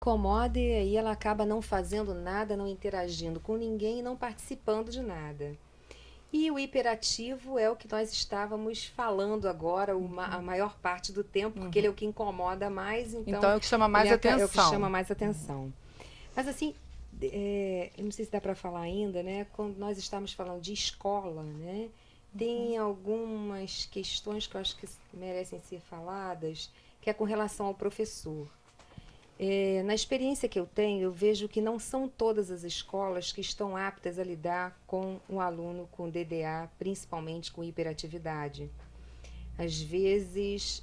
incomoda e aí ela acaba não fazendo nada, não interagindo com ninguém e não participando de nada. E o hiperativo é o que nós estávamos falando agora a maior parte do tempo, porque ele é o que incomoda mais, Então então é o que chama mais atenção. é o que chama mais atenção. Mas assim, eu não sei se dá para falar ainda, né? Quando nós estamos falando de escola, né? Tem algumas questões que eu acho que merecem ser faladas, que é com relação ao professor. Na experiência que eu tenho, eu vejo que não são todas as escolas que estão aptas a lidar com um aluno com DDA, principalmente com hiperatividade. Às vezes,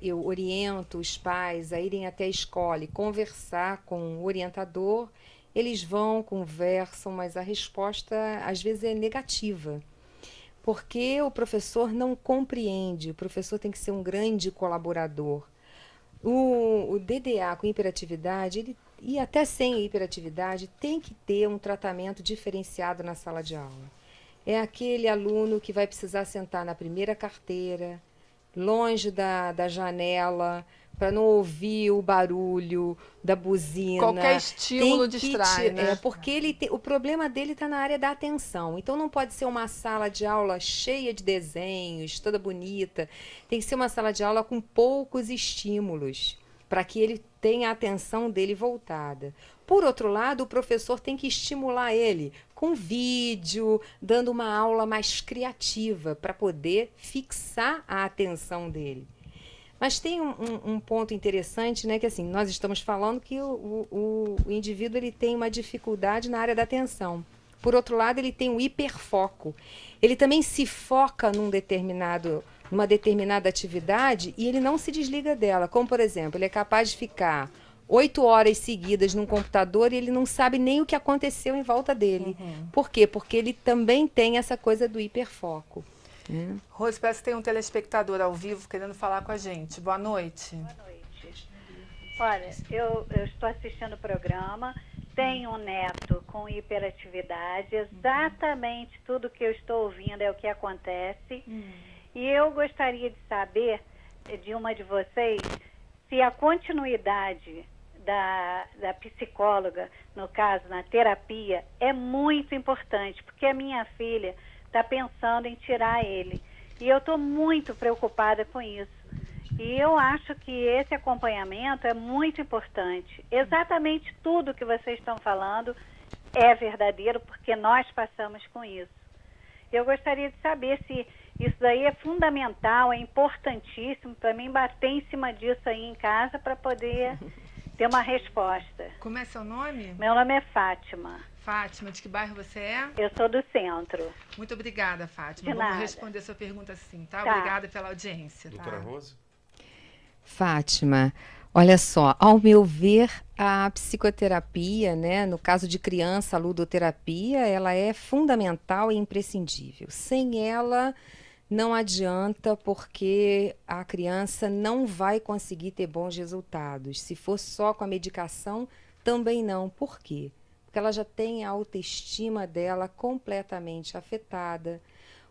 eu oriento os pais a irem até a escola e conversar com o orientador. Eles vão, conversam, mas a resposta às vezes é negativa. Porque o professor não compreende, o professor tem que ser um grande colaborador. O DDA com hiperatividade, e até sem hiperatividade, tem que ter um tratamento diferenciado na sala de aula. É aquele aluno que vai precisar sentar na primeira carteira, longe da janela, para não ouvir o barulho da buzina. Qualquer estímulo distrai, né? Porque o problema dele está na área da atenção. Então não pode ser uma sala de aula cheia de desenhos, toda bonita. Tem que ser uma sala de aula com poucos estímulos, para que ele tenha a atenção dele voltada. Por outro lado, o professor tem que estimular ele com vídeo, dando uma aula mais criativa para poder fixar a atenção dele. Mas tem um ponto interessante, né, que assim, nós estamos falando que o indivíduo ele tem uma dificuldade na área da atenção. Por outro lado, ele tem um hiperfoco. Ele também se foca numa determinada atividade e ele não se desliga dela. Como, por exemplo, ele é capaz de ficar 8 horas seguidas num computador e ele não sabe nem o que aconteceu em volta dele. Por quê? Porque ele também tem essa coisa do hiperfoco. Rose, parece que tem um telespectador ao vivo querendo falar com a gente. Boa noite. Boa noite. Olha, eu estou assistindo o programa, tenho um neto com hiperatividade, exatamente tudo que eu estou ouvindo é o que acontece. E eu gostaria de saber de uma de vocês se a continuidade da psicóloga, no caso, na terapia, é muito importante, porque a minha filha está pensando em tirar ele. E eu estou muito preocupada com isso. E eu acho que esse acompanhamento é muito importante. Exatamente tudo que vocês estão falando é verdadeiro, porque nós passamos com isso. Eu gostaria de saber se isso daí é fundamental, é importantíssimo para mim bater em cima disso aí em casa para poder ter uma resposta. Como é seu nome? Meu nome é Fátima. Fátima, de que bairro você é? Eu sou do centro. Muito obrigada, Fátima. De Vamos nada. responder sua pergunta sim, tá? Tá. Obrigada pela audiência. Doutora Tá? Rose? Fátima, olha só, ao meu ver, a psicoterapia, né, no caso de criança, a ludoterapia, ela é fundamental e imprescindível. Sem ela, não adianta, porque a criança não vai conseguir ter bons resultados. Se for só com a medicação, também não. Por quê? Porque ela já tem a autoestima dela completamente afetada.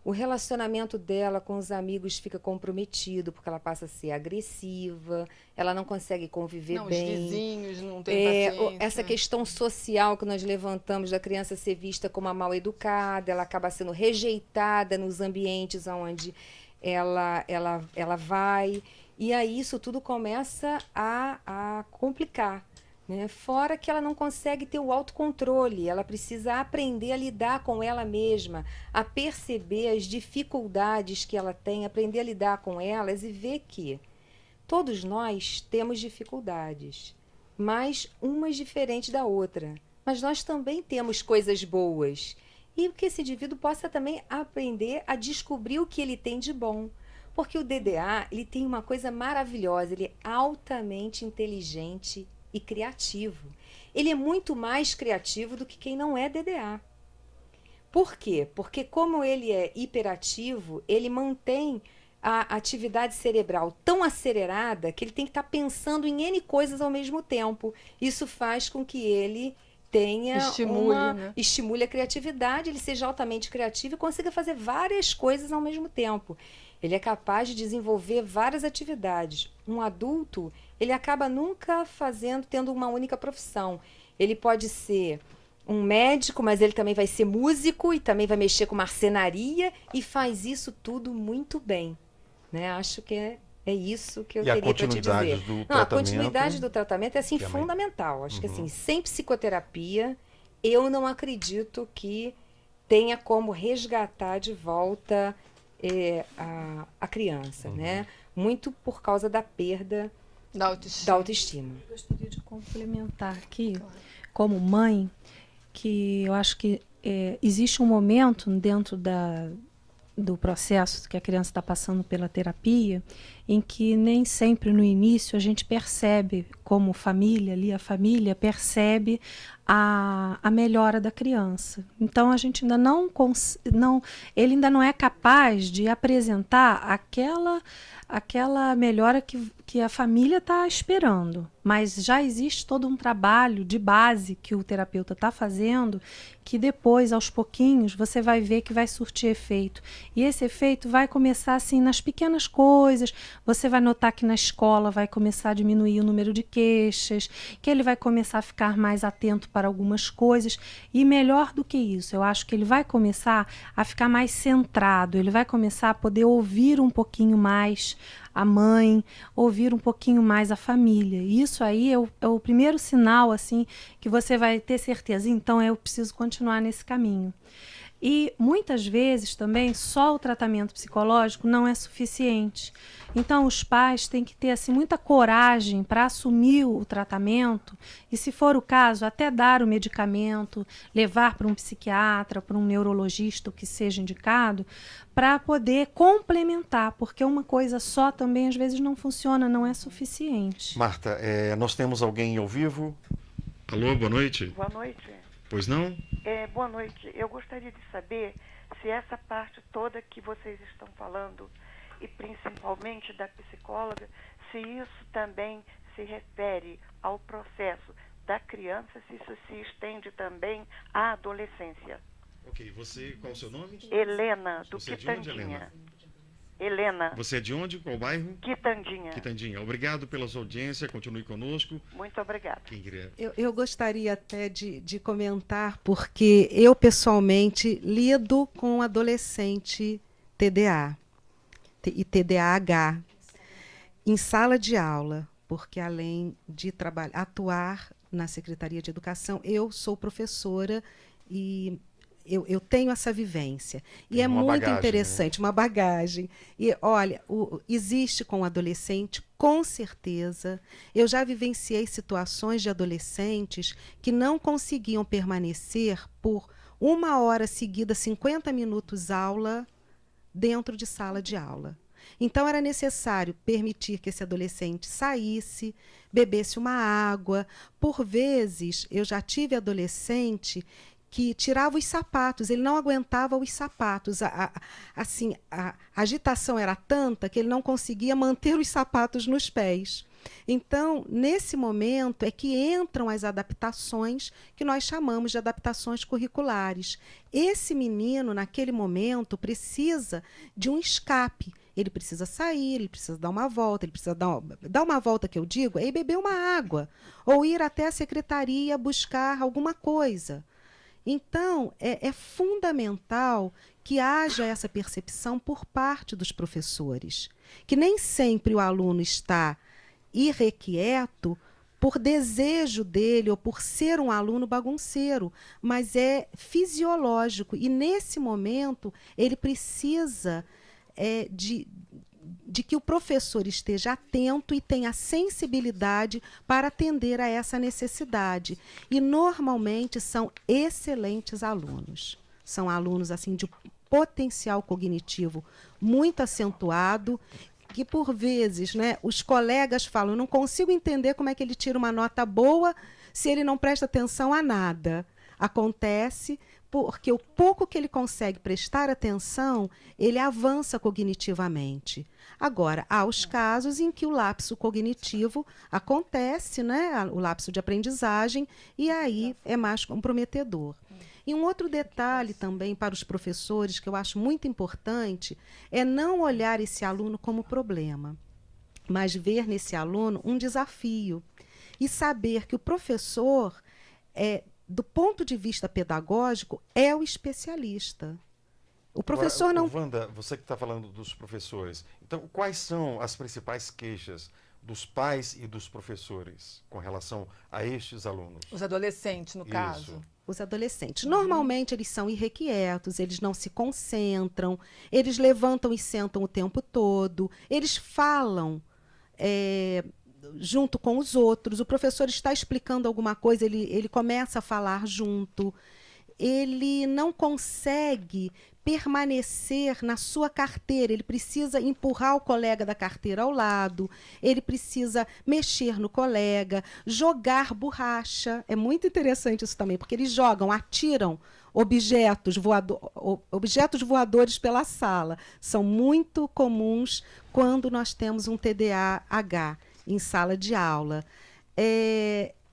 O relacionamento dela com os amigos fica comprometido, porque ela passa a ser agressiva, ela não consegue conviver Não, bem. os vizinhos não têm paciência. Essa questão social que nós levantamos da criança ser vista como a mal educada, ela acaba sendo rejeitada nos ambientes onde ela vai. E aí isso tudo começa a complicar. Né? Fora que ela não consegue ter o autocontrole, ela precisa aprender a lidar com ela mesma, a perceber as dificuldades que ela tem, aprender a lidar com elas e ver que todos nós temos dificuldades, mas umas diferentes da outra. Mas nós também temos coisas boas. E que esse indivíduo possa também aprender a descobrir o que ele tem de bom. Porque o DDA, ele tem uma coisa maravilhosa, ele é altamente inteligente e criativo. Ele é muito mais criativo do que quem não é DDA. Por quê? Porque como ele é hiperativo, ele mantém a atividade cerebral tão acelerada que ele tem que estar pensando em N coisas ao mesmo tempo. Isso faz com que ele tenha estimule a criatividade, ele seja altamente criativo e consiga fazer várias coisas ao mesmo tempo. Ele é capaz de desenvolver várias atividades. Um adulto, ele acaba nunca tendo uma única profissão. Ele pode ser um médico, mas ele também vai ser músico e também vai mexer com marcenaria e faz isso tudo muito bem, né? Acho que é isso que eu teria para te dizer. A continuidade do tratamento é assim fundamental. Acho que assim, sem psicoterapia, eu não acredito que tenha como resgatar de volta a criança, né? Muito por causa da perda da autoestima. Eu gostaria de complementar aqui, como mãe, que eu acho que existe um momento dentro do processo que a criança está passando pela terapia, em que nem sempre no início a gente percebe, como família ali, a família percebe a melhora da criança. Então a gente ainda ele ainda não é capaz de apresentar aquela melhora que a família está esperando. Mas já existe todo um trabalho de base que o terapeuta está fazendo, que depois, aos pouquinhos, você vai ver que vai surtir efeito. E esse efeito vai começar assim nas pequenas coisas. Você vai notar que na escola vai começar a diminuir o número de queixas, que ele vai começar a ficar mais atento para algumas coisas. E melhor do que isso, eu acho que ele vai começar a ficar mais centrado, ele vai começar a poder ouvir um pouquinho mais a mãe, ouvir um pouquinho mais a família. Isso aí é o primeiro sinal assim que você vai ter certeza. Então eu preciso continuar nesse caminho. E muitas vezes também só o tratamento psicológico não é suficiente. Então os pais têm que ter assim, muita coragem para assumir o tratamento e, se for o caso, até dar o medicamento, levar para um psiquiatra, para um neurologista, o que seja indicado, para poder complementar, porque uma coisa só também às vezes não funciona, não é suficiente. Marta, nós temos alguém ao vivo? Alô, boa noite. Boa noite. Pois não? Boa noite. Eu gostaria de saber se essa parte toda que vocês estão falando, e principalmente da psicóloga, se isso também se refere ao processo da criança, se isso se estende também à adolescência. Ok, qual é o seu nome? Helena, do Você Quitandinha. É de onde, Helena? Helena. Você é de onde? Qual bairro? Quitandinha. Quitandinha. Obrigado pela sua audiência, continue conosco. Muito obrigada. Quem queria? Eu gostaria até de comentar, porque eu pessoalmente lido com adolescente TDA e TDAH em sala de aula, porque além de atuar na Secretaria de Educação, eu sou professora e eu tenho essa vivência. E é muito bagagem, interessante, né? uma bagagem. E, olha, existe com o adolescente, com certeza. Eu já vivenciei situações de adolescentes que não conseguiam permanecer por 1 hora seguida, 50 minutos aula, dentro de sala de aula. Então, era necessário permitir que esse adolescente saísse, bebesse uma água. Por vezes, eu já tive adolescente que tirava os sapatos, ele não aguentava os sapatos. Assim, a agitação era tanta que ele não conseguia manter os sapatos nos pés. Então, nesse momento é que entram as adaptações que nós chamamos de adaptações curriculares. Esse menino, naquele momento, precisa de um escape. Ele precisa sair, ele precisa dar uma volta, ele precisa dar uma volta, que eu digo, é ir beber uma água, ou ir até a secretaria buscar alguma coisa. Então, é fundamental que haja essa percepção por parte dos professores, que nem sempre o aluno está irrequieto por desejo dele ou por ser um aluno bagunceiro, mas é fisiológico. E, nesse momento, ele precisa de que o professor esteja atento e tenha sensibilidade para atender a essa necessidade. E, normalmente, são excelentes alunos. São alunos assim, de potencial cognitivo muito acentuado, que, por vezes, né, os colegas falam, eu não consigo entender como é que ele tira uma nota boa se ele não presta atenção a nada. Acontece porque o pouco que ele consegue prestar atenção, ele avança cognitivamente. Agora, há os casos em que o lapso cognitivo acontece, né, o lapso de aprendizagem, e aí é mais comprometedor. E um outro detalhe também para os professores, que eu acho muito importante, é não olhar esse aluno como problema. mas ver nesse aluno um desafio e saber que o professor, do ponto de vista pedagógico, é o especialista. O professor Agora, não... Wanda, você que está falando dos professores, então quais são as principais queixas dos pais e dos professores com relação a estes alunos? Os adolescentes, no caso. Os adolescentes. Normalmente eles são irrequietos, eles não se concentram, eles levantam e sentam o tempo todo, eles falam junto com os outros. O professor está explicando alguma coisa, ele começa a falar junto. Ele não consegue permanecer na sua carteira, ele precisa empurrar o colega da carteira ao lado, ele precisa mexer no colega, jogar borracha. É muito interessante isso também, porque eles atiram objetos voadores pela sala. São muito comuns quando nós temos um TDAH em sala de aula.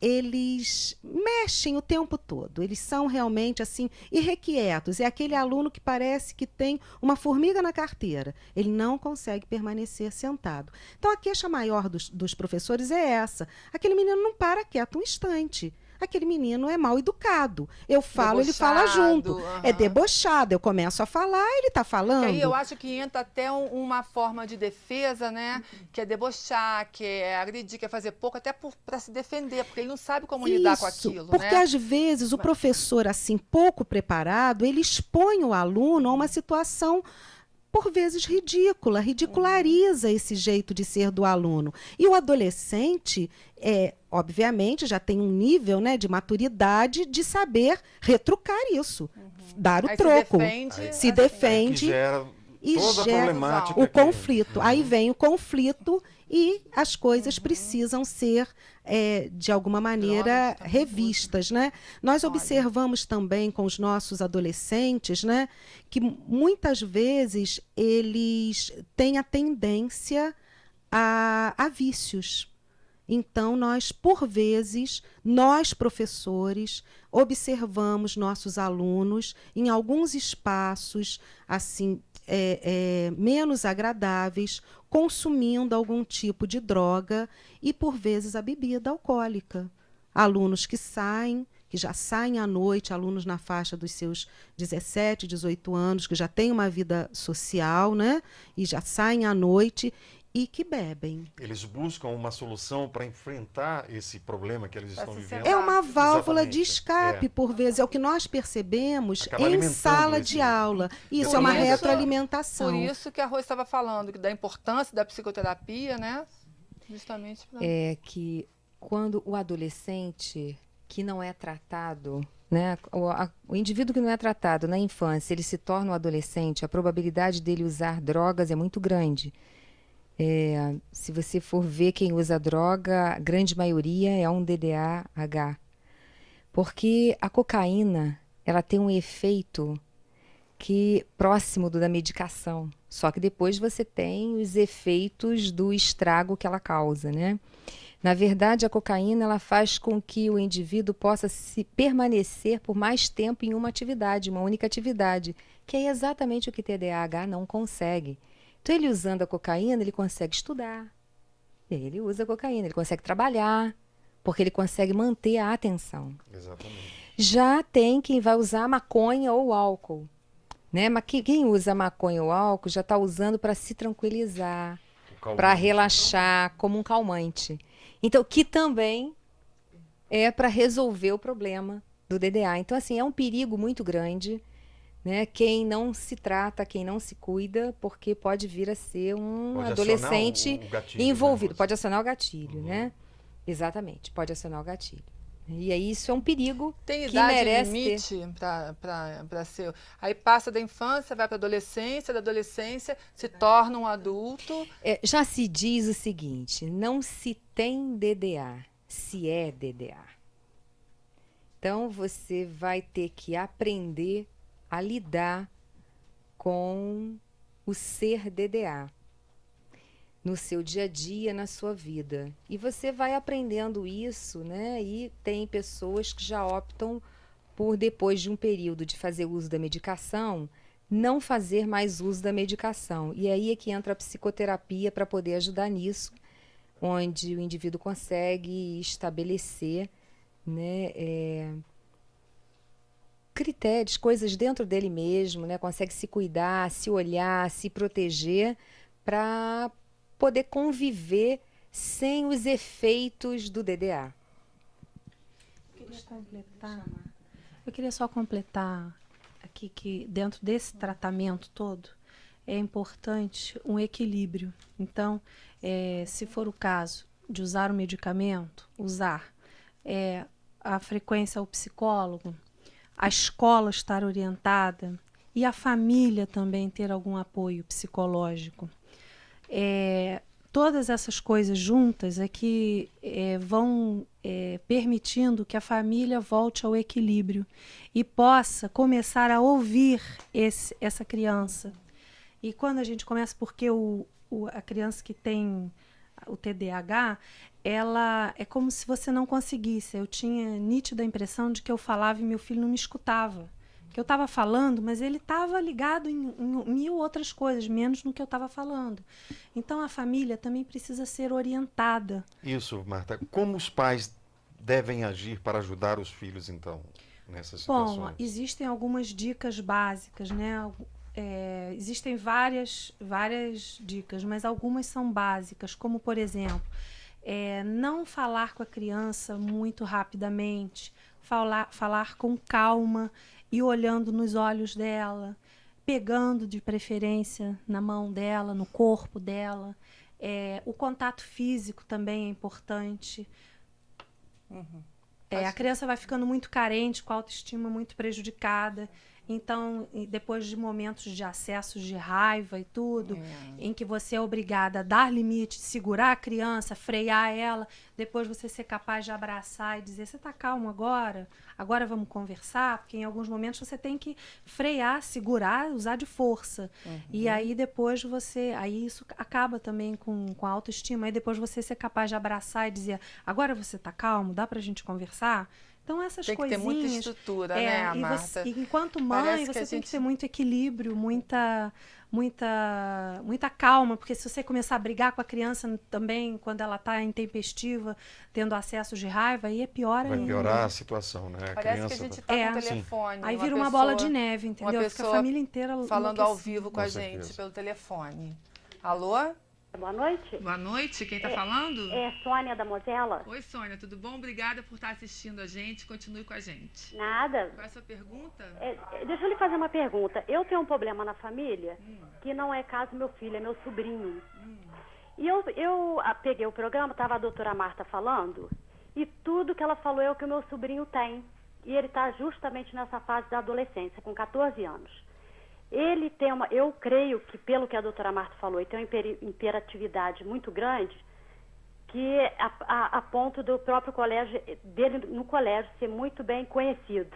Eles mexem o tempo todo, eles são realmente assim irrequietos. É aquele aluno que parece que tem uma formiga na carteira, ele não consegue permanecer sentado. Então a queixa maior dos professores é essa: aquele menino não para quieto um instante. Aquele menino é mal educado. Eu falo, ele fala junto. É debochado. Eu começo a falar, ele está falando. Que aí eu acho que entra até uma forma de defesa, né? Que é debochar, que é agredir, que é fazer pouco, até para se defender, porque ele não sabe como lidar com aquilo. Porque às vezes o professor, assim, pouco preparado, ele expõe o aluno a uma situação por vezes ridícula, ridiculariza esse jeito de ser do aluno. E o adolescente, obviamente, já tem um nível, né, de maturidade de saber retrucar isso, dar o troco, se defende e gera o conflito. Aí vem o conflito e as coisas precisam ser, de alguma maneira, revistas, né? Nós observamos também com os nossos adolescentes, né, que muitas vezes eles têm a tendência a vícios. Então, por vezes, nós professores observamos nossos alunos em alguns espaços assim menos agradáveis, consumindo algum tipo de droga e, por vezes, a bebida alcoólica. Alunos que já saem à noite, alunos na faixa dos seus 17, 18 anos, que já têm uma vida social, né? E já saem à noite e que bebem. Eles buscam uma solução para enfrentar esse problema que eles estão vivendo. É uma válvula de escape, por vezes. É o que nós percebemos em sala de aula. Isso é uma retroalimentação. Por isso que a Rose estava falando da importância da psicoterapia, né? Justamente pra... que quando o adolescente que não é tratado, né, o indivíduo que não é tratado na infância, ele se torna um adolescente, a probabilidade dele usar drogas é muito grande. Se você for ver quem usa droga, a grande maioria é um TDAH. Porque a cocaína, ela tem um efeito próximo do da medicação. Só que depois você tem os efeitos do estrago que ela causa, né? Na verdade, a cocaína ela faz com que o indivíduo possa permanecer por mais tempo em uma atividade, uma única atividade, que é exatamente o que TDAH não consegue. Então, ele usando a cocaína, ele consegue estudar. Ele usa a cocaína, ele consegue trabalhar, porque ele consegue manter a atenção. Exatamente. Já tem quem vai usar maconha ou álcool, né? Mas quem usa maconha ou álcool já está usando para se tranquilizar, para relaxar, como um calmante. Então, que também é para resolver o problema do DDA. Então, assim, é um perigo muito grande, né? Quem não se trata, quem não se cuida, porque pode vir a ser um adolescente envolvido. Pode acionar o gatilho, né? Exatamente, pode acionar o gatilho. E aí isso é um perigo tem que idade merece limite para ser. Aí passa da infância, vai para a adolescência se torna um adulto. Já se diz o seguinte: não se tem DDA, se é DDA. Então você vai ter que aprender a lidar com o ser DDA no seu dia a dia, na sua vida. E você vai aprendendo isso, né? E tem pessoas que já optam por, depois de um período de fazer uso da medicação, não fazer mais uso da medicação. E aí é que entra a psicoterapia para poder ajudar nisso, onde o indivíduo consegue estabelecer, né, critérios, coisas dentro dele mesmo, né, consegue se cuidar, se olhar, se proteger para poder conviver sem os efeitos do DDA. Eu queria só completar aqui que dentro desse tratamento todo é importante um equilíbrio. Então, se for o caso de usar o medicamento, usar a frequência ao psicólogo, a escola estar orientada e a família também ter algum apoio psicológico. Todas essas coisas juntas é que vão permitindo que a família volte ao equilíbrio e possa começar a ouvir essa criança. E quando a gente começa, porque a criança que tem o TDAH, ela é como se você não conseguisse. Eu tinha nítida impressão de que eu falava e meu filho não me escutava. Que eu estava falando, mas ele estava ligado em 1000 outras coisas, menos no que eu estava falando. Então, a família também precisa ser orientada. Isso, Marta. Como os pais devem agir para ajudar os filhos, então, nessas situações? Bom, existem algumas dicas básicas, né? Existem várias dicas, mas algumas são básicas, como, por exemplo, não falar com a criança muito rapidamente, falar com calma e olhando nos olhos dela, pegando de preferência na mão dela, no corpo dela. O contato físico também é importante. A criança vai ficando muito carente, com a autoestima muito prejudicada. Então, depois de momentos de acessos de raiva e tudo, em que você é obrigada a dar limite, segurar a criança, frear ela, depois você ser capaz de abraçar e dizer, você está calmo agora? Agora vamos conversar? Porque em alguns momentos você tem que frear, segurar, usar de força. E aí depois aí isso acaba também com a autoestima. Aí depois você ser capaz de abraçar e dizer, agora você está calmo? Dá para a gente conversar? Então, essas coisinhas... Tem que ter muita estrutura, né, Marta? E enquanto mãe, você tem que ter muito equilíbrio, muita calma, porque se você começar a brigar com a criança também, quando ela está intempestiva, tendo acessos de raiva, aí é pior ainda. Vai piorar a situação, né? Parece que a gente está com o telefone. Aí vira uma bola de neve, entendeu? Fica a família inteira falando ao vivo com a gente pelo telefone. Alô? Boa noite. Boa noite, quem está falando? É Sônia da Mozela. Oi, Sônia, tudo bom? Obrigada por estar assistindo a gente. Continue com a gente. Nada. Qual é a sua pergunta? Deixa eu lhe fazer uma pergunta. Eu tenho um problema na família, que não é caso do meu filho, é meu sobrinho. E eu peguei o programa, estava a doutora Marta falando, e tudo que ela falou é o que o meu sobrinho tem. E ele está justamente nessa fase da adolescência, com 14 anos. Ele tem eu creio que, pelo que a doutora Marta falou, ele tem uma imperatividade muito grande, que a ponto do próprio colégio, dele no colégio, ser muito bem conhecido.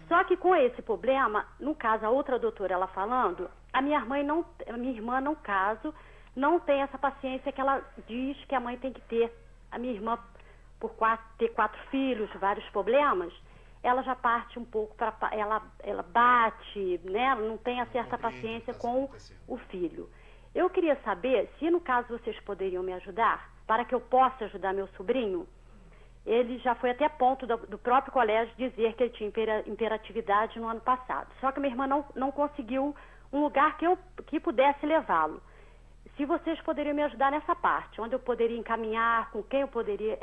Só que com esse problema, no caso, a outra doutora, ela falando, a minha irmã, no caso, não tem essa paciência que ela diz que a mãe tem que ter. A minha irmã, por ter 4 filhos, vários problemas, ela já parte um pouco para... Ela bate, né? Não tem a certa paciência com o filho. Eu queria saber se, no caso, vocês poderiam me ajudar, para que eu possa ajudar meu sobrinho. Ele já foi até ponto do próprio colégio dizer que ele tinha imperatividade no ano passado. Só que minha irmã não conseguiu um lugar que pudesse levá-lo. Se vocês poderiam me ajudar nessa parte, onde eu poderia encaminhar, com quem eu poderia...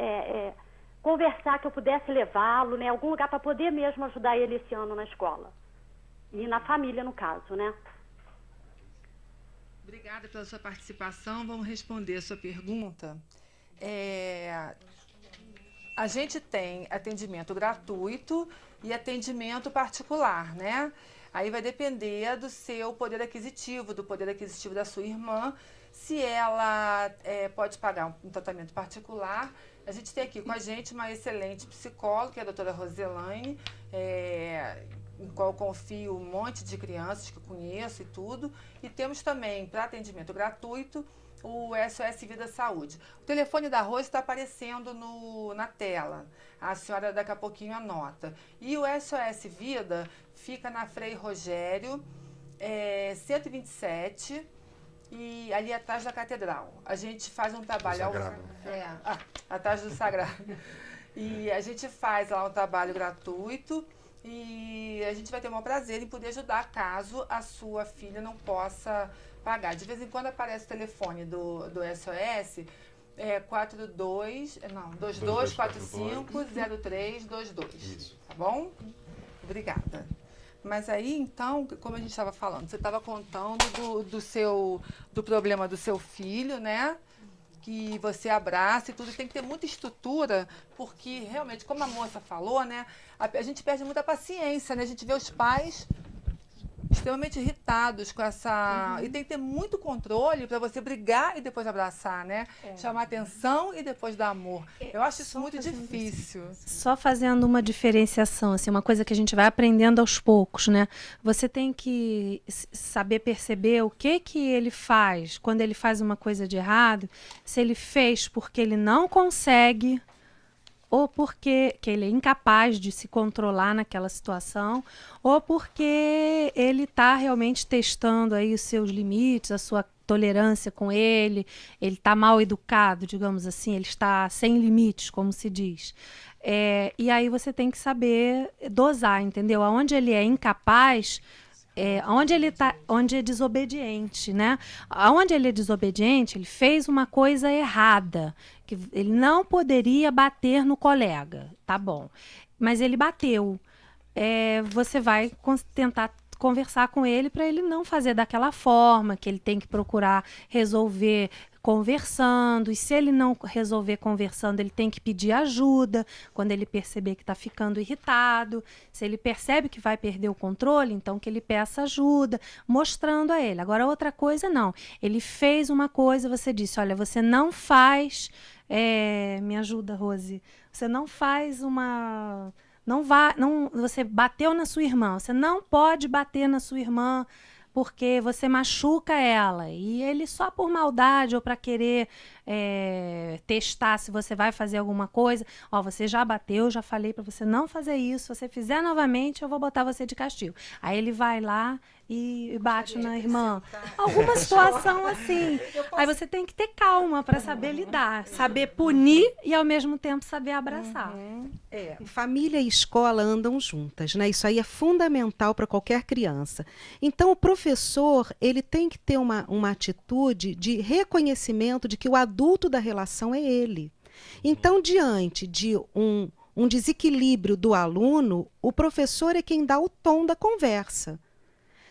conversar, que eu pudesse levá-lo, né? Algum lugar para poder mesmo ajudar ele esse ano na escola. E na família, no caso, né? Obrigada pela sua participação. Vamos responder a sua pergunta. A gente tem atendimento gratuito e atendimento particular, né? Aí vai depender do seu poder aquisitivo, do poder aquisitivo da sua irmã, se ela pode pagar um tratamento particular. A gente tem aqui com a gente uma excelente psicóloga, que é a doutora Roselaine, em qual eu confio um monte de crianças que eu conheço e tudo. E temos também, para atendimento gratuito, o SOS Vida Saúde. O telefone da Rose está aparecendo na tela. A senhora daqui a pouquinho anota. E o SOS Vida fica na Frei Rogério, 127, e ali atrás da catedral. A gente faz um trabalho... Sagrado. Atrás do Sagrado. E a gente faz lá um trabalho gratuito e a gente vai ter o maior prazer em poder ajudar caso a sua filha não possa pagar. De vez em quando aparece o telefone do SOS, 2245-0322. Isso. Tá bom? Obrigada. Mas aí, então, como a gente estava falando, você estava contando do problema do seu filho, né? Que você abraça e tudo, tem que ter muita estrutura, porque realmente, como a moça falou, né? A gente perde muita paciência, né? A gente vê os pais extremamente irritados com essa... E tem que ter muito controle para você brigar e depois abraçar, né? Chamar atenção e depois dar amor. Eu acho isso muito difícil. Só fazendo uma diferenciação, assim, uma coisa que a gente vai aprendendo aos poucos, né? Você tem que saber perceber o que ele faz quando ele faz uma coisa de errado, se ele fez porque ele não consegue ou porque que ele é incapaz de se controlar naquela situação, ou porque ele está realmente testando aí os seus limites, a sua tolerância com ele está mal educado, digamos assim, ele está sem limites, como se diz. E aí você tem que saber dosar, entendeu? Aonde ele é incapaz, onde é desobediente, né? Aonde ele é desobediente, ele fez uma coisa errada, que ele não poderia bater no colega, tá bom? Mas ele bateu. Você vai tentar conversar com ele para ele não fazer daquela forma, que ele tem que procurar resolver conversando, e se ele não resolver conversando, ele tem que pedir ajuda quando ele perceber que está ficando irritado. Se ele percebe que vai perder o controle, então que ele peça ajuda, mostrando a ele. Agora, outra coisa não. Ele fez uma coisa, você disse, olha, você não faz... me ajuda, Rose. Você não faz uma... você bateu na sua irmã, você não pode bater na sua irmã porque você machuca ela. E ele só por maldade ou para querer testar se você vai fazer alguma coisa, você já bateu, já falei para você não fazer isso, se você fizer novamente eu vou botar você de castigo. Aí ele vai lá e bate na irmã. Alguma situação assim. Aí você tem que ter calma para saber lidar, saber punir e ao mesmo tempo saber abraçar. Família e escola andam juntas, né? Isso aí é fundamental para qualquer criança. Então o professor, ele tem que ter uma atitude de reconhecimento de que o adulto da relação é ele. Então, diante de um desequilíbrio do aluno, o professor é quem dá o tom da conversa.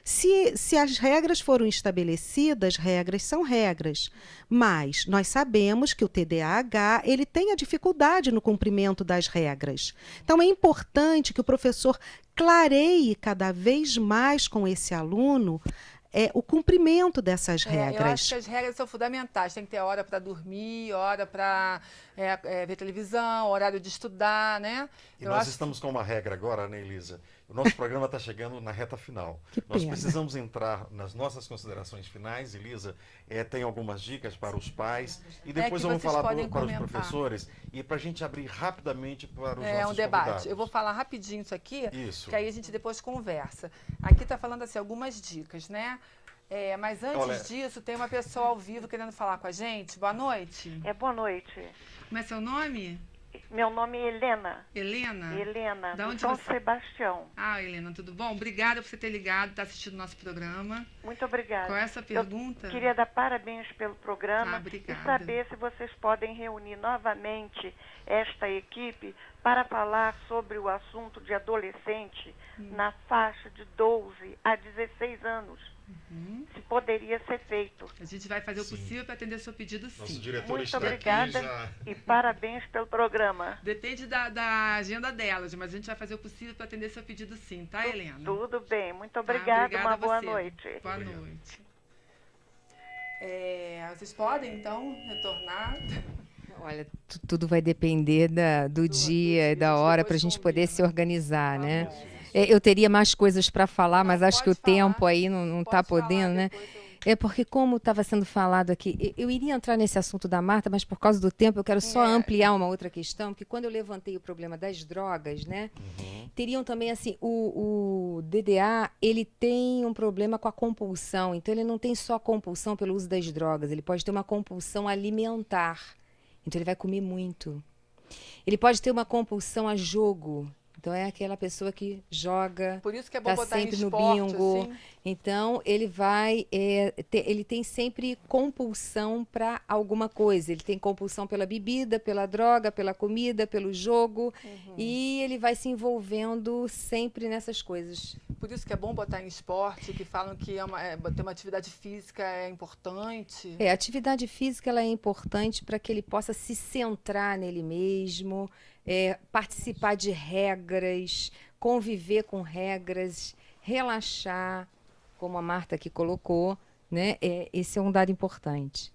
Se as regras foram estabelecidas, regras são regras. Mas nós sabemos que o TDAH ele tem a dificuldade no cumprimento das regras. Então é importante que o professor clareie cada vez mais com esse aluno o cumprimento dessas regras. Eu acho que as regras são fundamentais. Tem que ter hora para dormir, hora para ver televisão, horário de estudar, né? E nós estamos com uma regra agora, né, Elisa? O nosso programa está chegando na reta final. Nós precisamos entrar nas nossas considerações finais. Elisa, tem algumas dicas para os pais e depois vamos falar para os professores e para a gente abrir rapidamente para os nossos debate. Convidados. Eu vou falar rapidinho isso aqui, isso. Que aí a gente depois conversa. Aqui está falando assim, algumas dicas, né? Mas antes disso, tem uma pessoa ao vivo querendo falar com a gente. Boa noite. Boa noite. Como é seu nome? Meu nome é Helena. Helena? Helena, da onde São Sebastião. Helena, tudo bom? Obrigada por você ter ligado, estar assistindo o nosso programa. Muito obrigada. Qual é essa pergunta? Eu queria dar parabéns pelo programa e saber se vocês podem reunir novamente esta equipe para falar sobre o assunto de adolescente na faixa de 12 a 16 anos. Se poderia ser feito. A gente vai fazer o possível para atender o seu pedido, sim. Nosso diretor Muito está obrigada aqui e parabéns pelo programa. Depende da agenda delas, mas a gente vai fazer o possível para atender seu pedido, sim, tá, Helena? Tudo bem, muito obrigada, uma boa noite. Boa noite. Vocês podem, então, retornar? Olha, tudo vai depender do dia e da hora para a gente poder se organizar, né? Eu teria mais coisas para falar, mas acho que o tempo aí não está podendo, né? É porque, como estava sendo falado aqui, eu iria entrar nesse assunto da Marta, mas por causa do tempo eu quero só ampliar uma outra questão, porque quando eu levantei o problema das drogas, né, teriam também, assim, o DDA, ele tem um problema com a compulsão, então ele não tem só compulsão pelo uso das drogas, ele pode ter uma compulsão alimentar, então ele vai comer muito. Ele pode ter uma compulsão a jogo. Então é aquela pessoa que joga, por isso que é bom botar sempre em no esporte, bingo. assim. Então ele vai, ele tem sempre compulsão para alguma coisa. Ele tem compulsão pela bebida, pela droga, pela comida, pelo jogo, e ele vai se envolvendo sempre nessas coisas. Por isso que é bom botar em esporte, que falam que ter uma atividade física é importante. A atividade física ela é importante para que ele possa se centrar nele mesmo, participar de regras, conviver com regras, relaxar, como a Marta aqui colocou, né? Esse é um dado importante.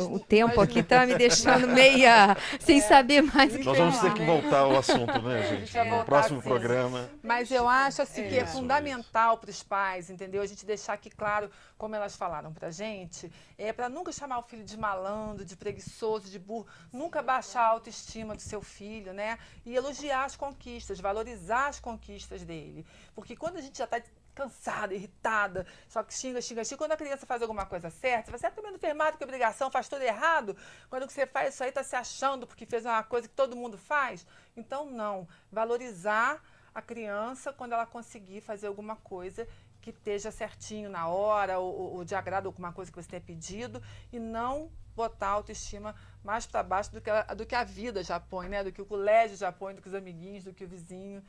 O tempo aqui está me deixando meia sem saber mais o que nós vamos ter que voltar ao assunto, né, gente? No próximo programa. Mas eu acho assim, que é fundamental para os pais, entendeu? A gente deixar aqui claro, como elas falaram para a gente, para nunca chamar o filho de malandro, de preguiçoso, de burro, nunca baixar a autoestima do seu filho, né? E elogiar as conquistas, valorizar as conquistas dele. Porque quando a gente já está cansada, irritada, só que xinga. Quando a criança faz alguma coisa certa, você também não fez mais do que obrigação, faz tudo errado. Quando você faz isso aí, está se achando porque fez uma coisa que todo mundo faz. Então, não. Valorizar a criança quando ela conseguir fazer alguma coisa que esteja certinho na hora, ou de agrado alguma coisa que você tenha pedido, e não botar a autoestima mais para baixo do que a vida já põe, né? Do que o colégio já põe, do que os amiguinhos, do que o vizinho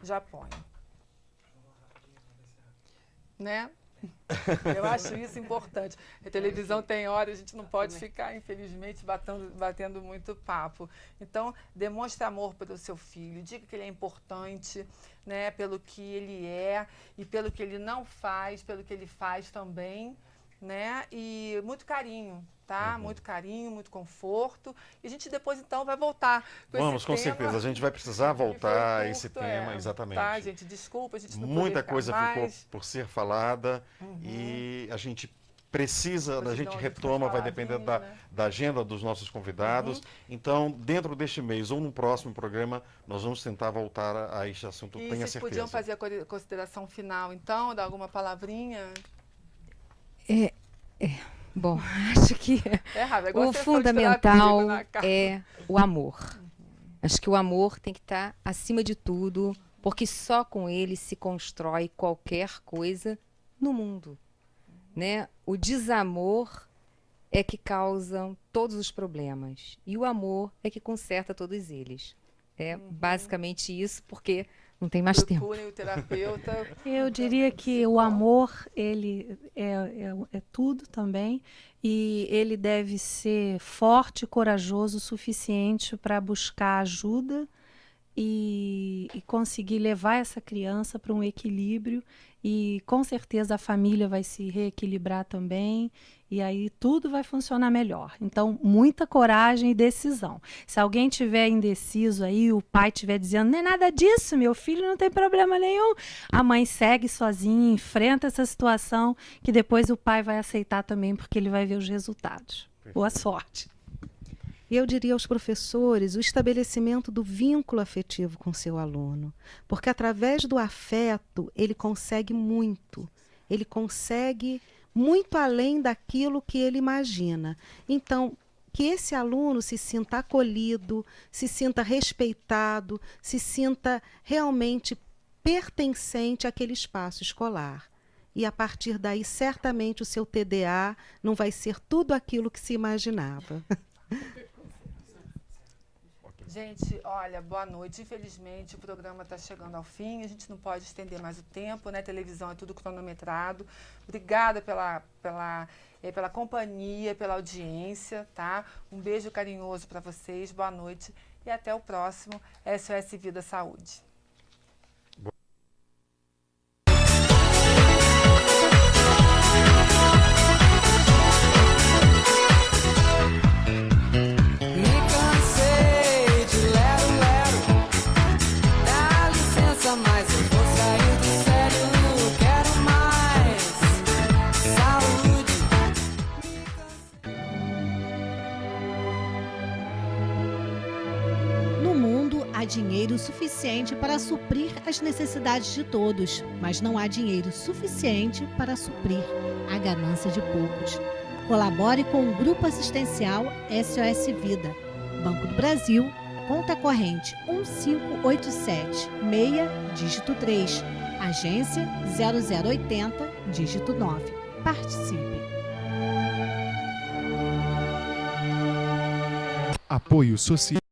já põe. Né? Eu acho isso importante. A televisão tem hora, a gente não pode ficar, infelizmente, batendo muito papo. Então, demonstre amor pelo seu filho, diga que ele é importante, né, pelo que ele é e pelo que ele não faz, pelo que ele faz também, né? E muito carinho, tá? Muito carinho, muito conforto. E a gente depois, então, vai voltar com Vamos, com certeza. A gente vai precisar voltar a esse tema, exatamente. Tá, gente? Desculpa, a gente não muita coisa ficou por ser falada e a gente precisa, a gente retoma, vai depender da agenda dos nossos convidados. Então, dentro deste mês ou no próximo programa, nós vamos tentar voltar a este assunto, tenha certeza. Vocês podiam fazer a consideração final, então, dar alguma palavrinha? Bom, acho que o fundamental é o amor. Acho que o amor tem que estar acima de tudo, porque só com ele se constrói qualquer coisa no mundo, né? O desamor é que causa todos os problemas e o amor é que conserta todos eles. É basicamente isso, porque não tem mais tempo. O terapeuta. Eu diria que o amor, ele é tudo também, e ele deve ser forte e corajoso o suficiente para buscar ajuda e conseguir levar essa criança para um equilíbrio, e com certeza a família vai se reequilibrar também, e aí tudo vai funcionar melhor. Então, muita coragem e decisão. Se alguém tiver indeciso aí, o pai estiver dizendo, não é nada disso, meu filho não tem problema nenhum, a mãe segue sozinha, enfrenta essa situação, que depois o pai vai aceitar também, porque ele vai ver os resultados. Boa sorte. E eu diria aos professores o estabelecimento do vínculo afetivo com seu aluno, porque através do afeto ele consegue muito muito além daquilo que ele imagina. Então, que esse aluno se sinta acolhido, se sinta respeitado, se sinta realmente pertencente àquele espaço escolar. E a partir daí, certamente, o seu TDA não vai ser tudo aquilo que se imaginava. Gente, olha, boa noite. Infelizmente, o programa está chegando ao fim. A gente não pode estender mais o tempo, né? Televisão é tudo cronometrado. Obrigada pela companhia, pela audiência, tá? Um beijo carinhoso para vocês. Boa noite e até o próximo SOS Vida Saúde. Mas eu vou sair do sério, quero mais saúde. suficiente para suprir as necessidades de todos, mas não há dinheiro suficiente para suprir a ganância de poucos. Colabore com o Grupo Assistencial SOS Vida. Banco do Brasil, conta corrente 1587, meia, dígito 3, agência 0080, dígito 9. Participe. Apoio Social.